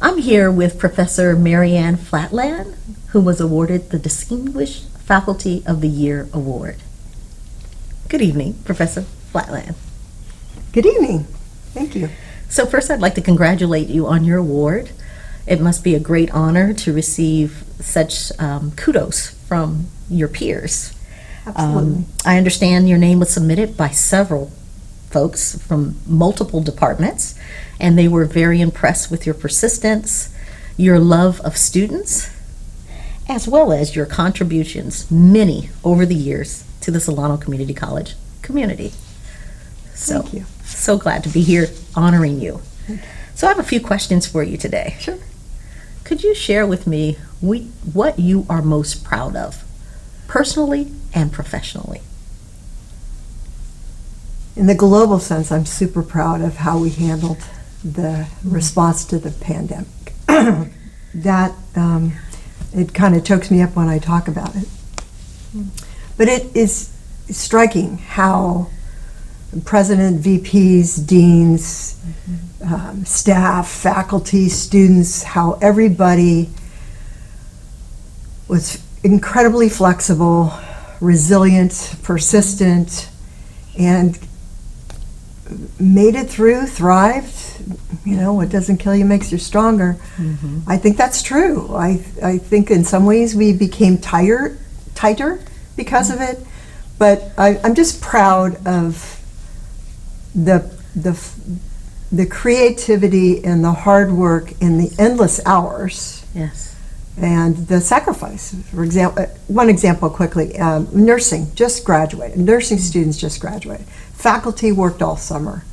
I'm here with Professor Marianna Flatland, who was awarded the Distinguished Faculty of the Year Award. Good evening, Professor Flatland. Good evening. Thank you. So first, I'd like to congratulate you on your award. It must be a great honor to receive such kudos from your peers. Absolutely. I understand your name was submitted by several folks from multiple departments, and they were very impressed with your persistence, your love of students, as well as your contributions, many over the years, to the Solano Community College community. So, Thank you. So glad to be here honoring you. So I have a few questions for you today. Sure. Could you share with me what you are most proud of, personally and professionally? In the global sense, I'm super proud of how we handled the response to the pandemic. That it kind of chokes me up when I talk about it. But it is striking how president, VPs, deans, staff, faculty, students, how everybody was incredibly flexible, resilient, persistent, and made it through, thrived. You know, what doesn't kill you makes you stronger. I think that's true. I think in some ways we became tighter because of it, but I'm just proud of the creativity and the hard work and the endless hours. Yes. And the sacrifice. For example, one example quickly, nursing just graduated. Nursing students just graduated. Faculty worked all summer.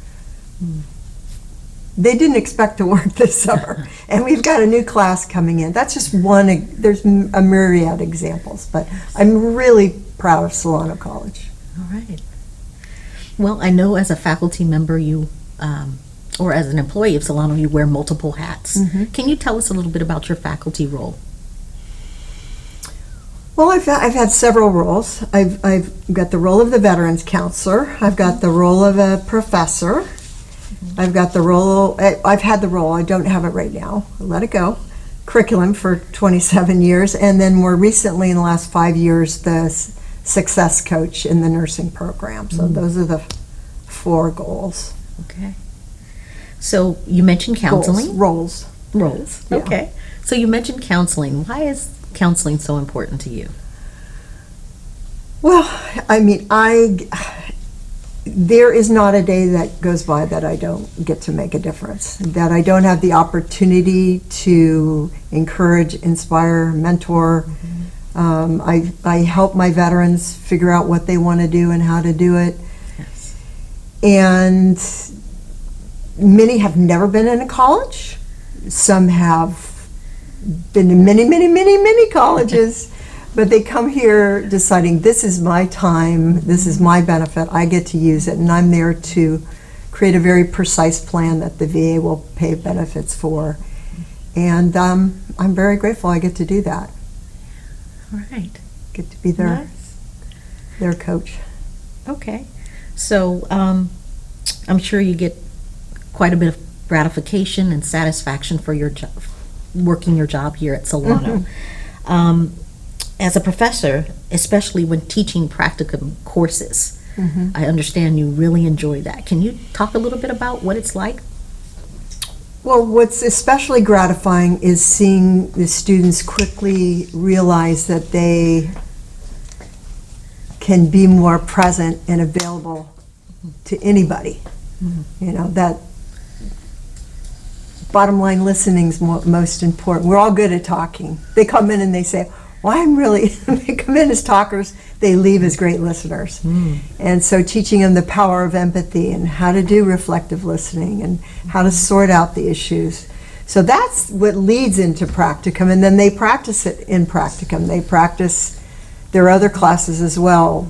They didn't expect to work this summer. And we've got a new class coming in. That's just one, there's a myriad examples, but I'm really proud of Solano College. All right. Well, I know as a faculty member you, or as an employee of Solano, you wear multiple hats. Can you tell us a little bit about your faculty role? Well, I've had several roles. I've got the role of the Veterans Counselor. I've got the role of a professor. I've got the role, I've had the role, I don't have it right now, I'll let it go, curriculum for 27 years, and then more recently in the last 5 years, the success coach in the nursing program. So those are the 4 goals. Okay. So you mentioned counseling. Roles. Yeah. Okay. So you mentioned counseling. Why is counseling so important to you? Well, I mean, there is not a day that goes by that I don't get to make a difference, that I don't have the opportunity to encourage, inspire, mentor. I help my veterans figure out what they want to do and how to do it. Yes. And many have never been in a college. Some have been in many colleges. But they come here deciding, this is my time, this is my benefit, I get to use it, and I'm there to create a very precise plan that the VA will pay benefits for. And I'm very grateful I get to do that. All right. Get to be their coach. Okay. So I'm sure you get quite a bit of gratification and satisfaction for your job, working your job here at Solano. As a professor, especially when teaching practicum courses, I understand you really enjoy that. Can you talk a little bit about what it's like? Well, what's especially gratifying is seeing the students quickly realize that they can be more present and available to anybody. You know, that bottom line listening is most important. We're all good at talking. They come in and they say, well, they come in as talkers, they leave as great listeners. And so teaching them the power of empathy and how to do reflective listening and how to sort out the issues. So that's what leads into practicum, and then they practice it in practicum. They practice their other classes as well,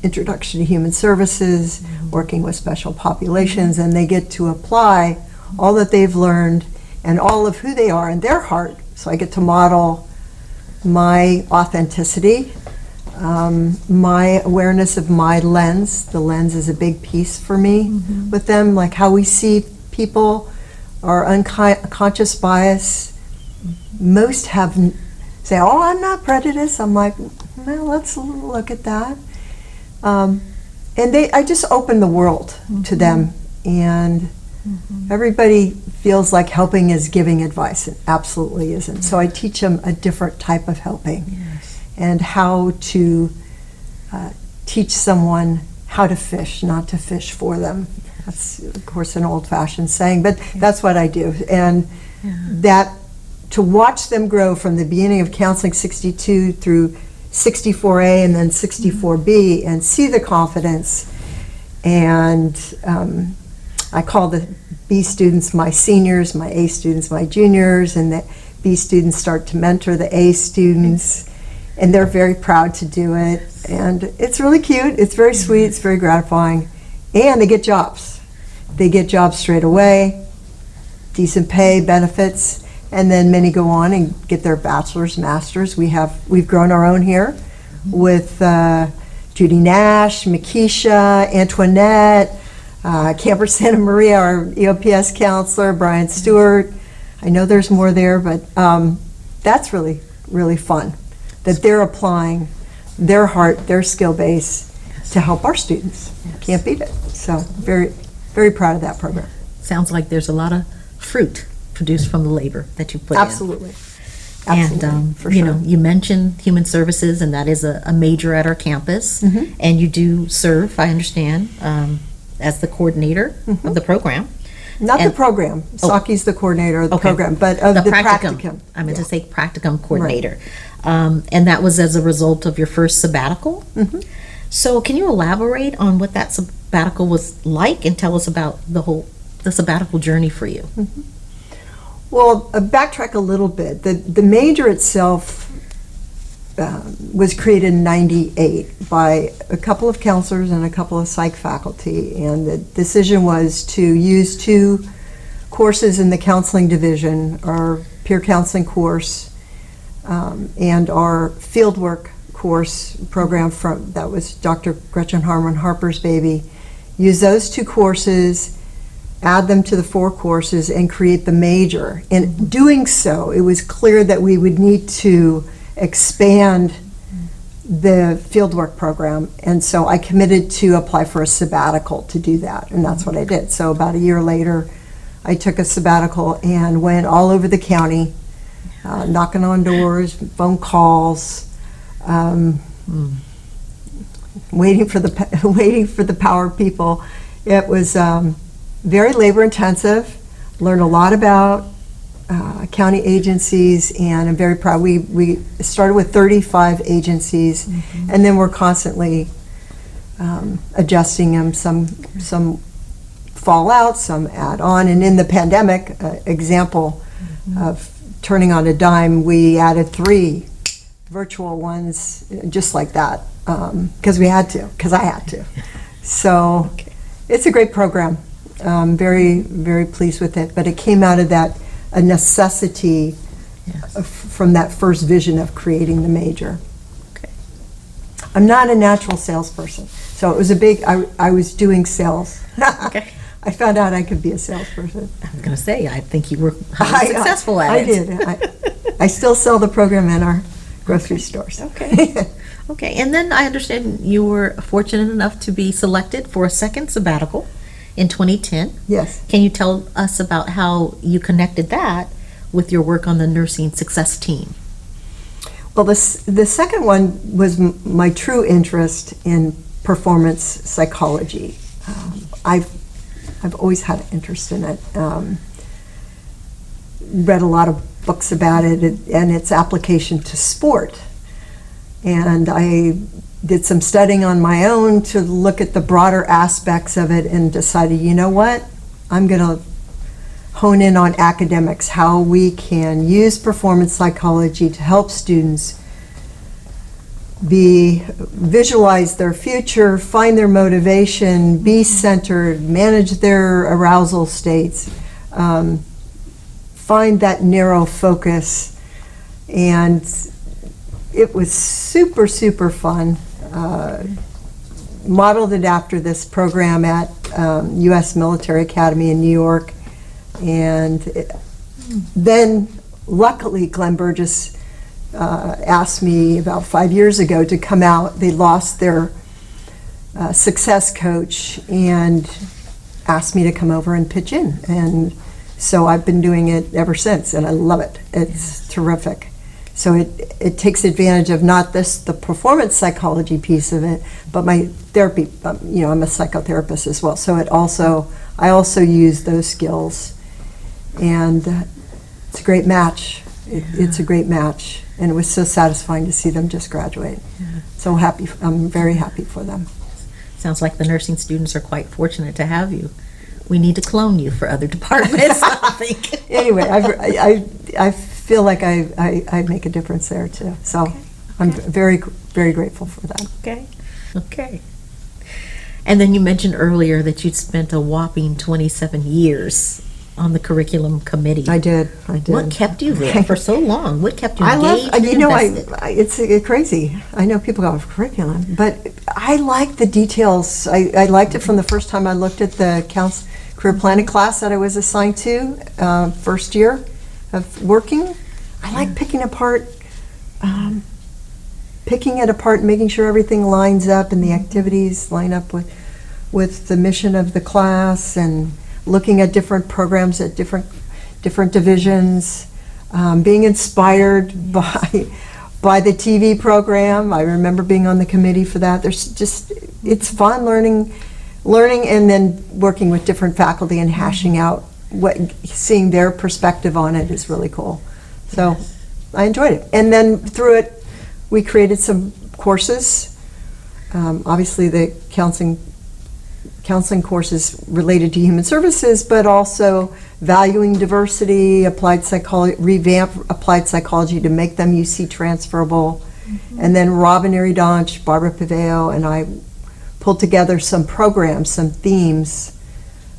Introduction to Human Services, working with special populations, and they get to apply all that they've learned and all of who they are in their heart. So I get to model my authenticity, my awareness of my lens. The lens is a big piece for me with them, like how we see people, our unconscious bias. Most say, oh, I'm not prejudiced. I'm like, well, let's look at that. And I just open the world to them, and everybody feels like helping is giving advice. It absolutely isn't. So I teach them a different type of helping, and how to teach someone how to fish, not to fish for them. That's, of course, an old-fashioned saying, but that's what I do. And that, to watch them grow from the beginning of Counseling 62 through 64A and then 64B, and see the confidence. And I call the B students my seniors, my A students my juniors, and the B students start to mentor the A students, and they're very proud to do it. And it's really cute, it's very sweet, it's very gratifying, and they get jobs. They get jobs straight away, decent pay, benefits, and then many go on and get their bachelor's, master's. We've grown our own here with Judy Nash, Makisha, Antoinette, Camper Santa Maria, our EOPS counselor, Brian Stewart. I know there's more there, but that's really, really fun that they're applying their heart, their skill base to help our students. Can't beat it. So very, very proud of that program. Sounds like there's a lot of fruit produced from the labor that you put Absolutely. in. Absolutely. And for you sure. know, you mentioned human services, and that is a major at our campus. And you do serve, I understand, as the coordinator of the program. Not and- the program. Saki's the coordinator of the Okay. program, but of the practicum. I meant to say practicum coordinator. And that was as a result of your first sabbatical. So can you elaborate on what that sabbatical was like, and tell us about the sabbatical journey for you? Well, backtrack a little bit. The major itself was created in '98 by a couple of counselors and a couple of psych faculty, and the decision was to use 2 courses in the counseling division, our peer counseling course and our fieldwork course program that was Dr. Gretchen Harmon Harper's baby. Use those 2 courses, add them to the 4 courses, and create the major. In doing so, it was clear that we would need to expand the fieldwork program, and so I committed to apply for a sabbatical to do that, and that's what I did. So about a year later, I took a sabbatical and went all over the county, knocking on doors, phone calls, waiting for the power people. It was very labor intensive. Learned a lot about county agencies, and I'm very proud. We started with 35 agencies, and then we're constantly adjusting them. Some fall out, some add on, and in the pandemic, example of turning on a dime, we added 3 virtual ones, just like that, because I had to. So it's a great program. I'm very, very pleased with it, but it came out of that a necessity from that first vision of creating the major. I'm not a natural salesperson, so it was I was doing sales. I found out I could be a salesperson. I was going to say, I think you were highly successful at it. I did. I still sell the program in our grocery stores. Okay, and then I understand you were fortunate enough to be selected for a second sabbatical in 2010. Yes. Can you tell us about how you connected that with your work on the nursing success team? Well, the second one was my true interest in performance psychology. I've always had an interest in it. Read a lot of books about it and its application to sport. And I did some studying on my own to look at the broader aspects of it, and decided, you know what, I'm going to hone in on academics, how we can use performance psychology to help students visualize their future, find their motivation, be centered, manage their arousal states, find that narrow focus. And it was super, super fun. Modeled it after this program at U.S. Military Academy in New York. And then, luckily, Glenn Burgess asked me about 5 years ago to come out. They lost their success coach and asked me to come over and pitch in. And so I've been doing it ever since, and I love it. It's terrific. So it takes advantage of not the performance psychology piece of it, but my therapy. I'm a psychotherapist as well. So I also use those skills, and it's a great match. It's a great match, and it was so satisfying to see them just graduate. Yeah. So happy. I'm very happy for them. Sounds like the nursing students are quite fortunate to have you. We need to clone you for other departments, I think. Anyway, I feel like I make a difference there too. So Okay. I'm very, very grateful for that. Okay. And then you mentioned earlier that you'd spent a whopping 27 years on the curriculum committee. I did. What kept you there for so long? What kept you I love, engaged and invested? it's crazy. I know people go, curriculum, but I like the details. I liked it from the first time I looked at the career planning class that I was assigned to, first year of working. I like picking it apart, and making sure everything lines up and the activities line up with the mission of the class, and looking at different programs at different divisions, being inspired by the TV program. I remember being on the committee for that. It's fun learning and then working with different faculty and hashing out seeing their perspective on it is really cool. So I enjoyed it. And then through it, we created some courses. Obviously the counseling courses related to human services, but also valuing diversity, applied psychology, revamp applied psychology to make them UC transferable. Mm-hmm. And then Robin Aridonch, Barbara Paveo, and I pulled together some programs, some themes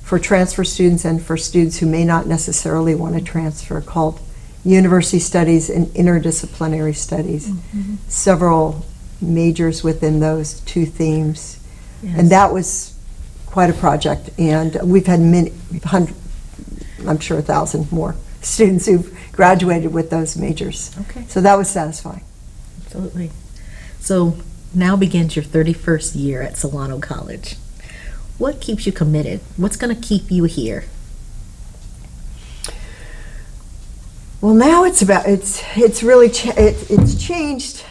for transfer students and for students who may not necessarily want to transfer, called University Studies and Interdisciplinary Studies. Mm-hmm. Several majors within those two themes. Yes. And that was quite a project, and we've had I'm sure 1,000 more students who've graduated with those majors. Okay. So that was satisfying. Absolutely. So now begins your 31st year at Solano College. What keeps you committed? What's going to keep you here? Well, now it's really changed.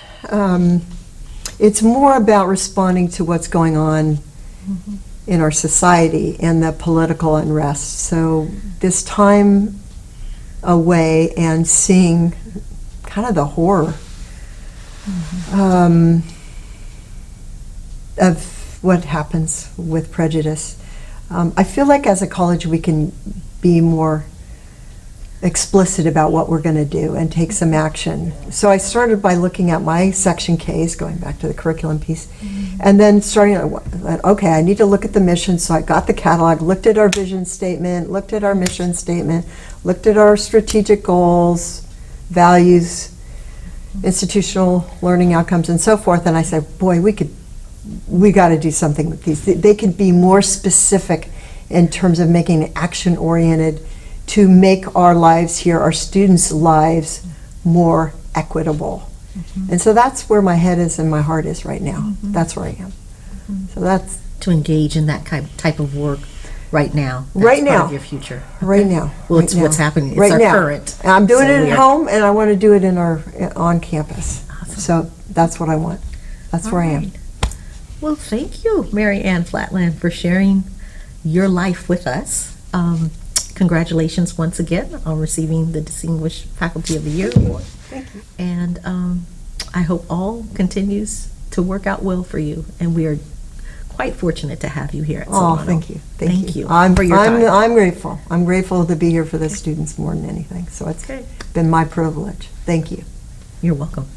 It's more about responding to what's going on mm-hmm. in our society and the political unrest. So this time away and seeing kind of the horror mm-hmm. Of what happens with prejudice. I feel like as a college we can be more explicit about what we're going to do and take some action. So I started by looking at my section Ks, going back to the curriculum piece, mm-hmm. and then starting okay, I need to look at the mission. So I got the catalog, looked at our vision statement, looked at our mission statement, looked at our strategic goals, values, institutional learning outcomes, and so forth. And I said, boy, we got to do something with these. They could be more specific in terms of making it action-oriented to make our lives here, our students' lives, more equitable. Mm-hmm. And so that's where my head is and my heart is right now. Mm-hmm. That's where I am. Mm-hmm. So that's to engage in that type of work right now. That's right now. Part of your future. Okay. Right now. Well, right it's now. What's happening. It's right our now. current. And I'm doing it at home, and I want to do it on campus. Awesome. So that's what I want. That's where I am. Well, thank you, Marianna Flatland, for sharing your life with us. Congratulations once again on receiving the Distinguished Faculty of the Year Award. Thank you. And I hope all continues to work out well for you. And we are quite fortunate to have you here at Solano. Oh, thank you. Thank you. For your time. I'm grateful. I'm grateful to be here for the students more than anything. So it's been my privilege. Thank you. You're welcome.